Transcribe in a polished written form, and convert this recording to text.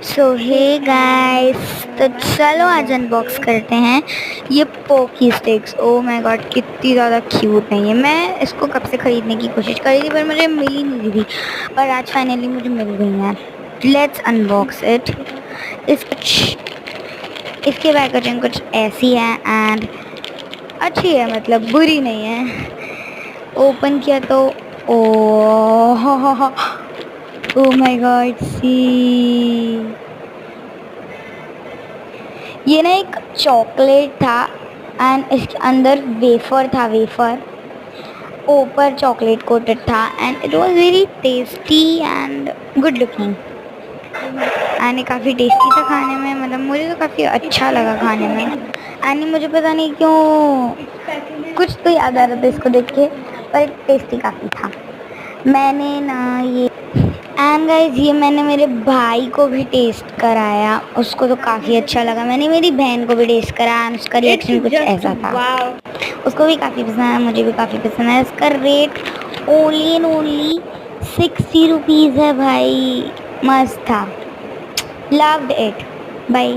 सो hey guys, तो चलो आज अनबॉक्स करते हैं ये poke sticks. Oh my God, कितनी ज़्यादा क्यूट है ये। मैं इसको कब से ख़रीदने की कोशिश कर रही थी पर मुझे मिल ही नहीं रही थी, पर आज फाइनली मुझे मिल गई हैं। Let's unbox it. इसके पैकेजिंग कुछ ऐसी है एंड अच्छी है, मतलब बुरी नहीं है। ओपन किया तो ओ माय गॉड, सी ये ना एक चॉकलेट था एंड इसके अंदर वेफर था। वेफर ऊपर चॉकलेट कोटेड था and it was very tasty and good looking and ये काफ़ी टेस्टी था खाने में। मतलब मुझे तो काफ़ी अच्छा लगा खाने में एंड मुझे पता नहीं क्यों कुछ तो याद आ रहा था इसको देख के, पर टेस्टी काफ़ी था। मैंने ना ये एंड गाइस, ये मैंने मेरे भाई को भी टेस्ट कराया, उसको तो काफ़ी अच्छा लगा। मैंने मेरी बहन को भी टेस्ट कराया एंड उसका रिएक्शन कुछ ऐसा था। उसको भी काफ़ी पसंद आया, मुझे भी काफ़ी पसंद आया। इसका rate only and only 60 rupees है भाई। मस्त था, लव्ड इट। बाय।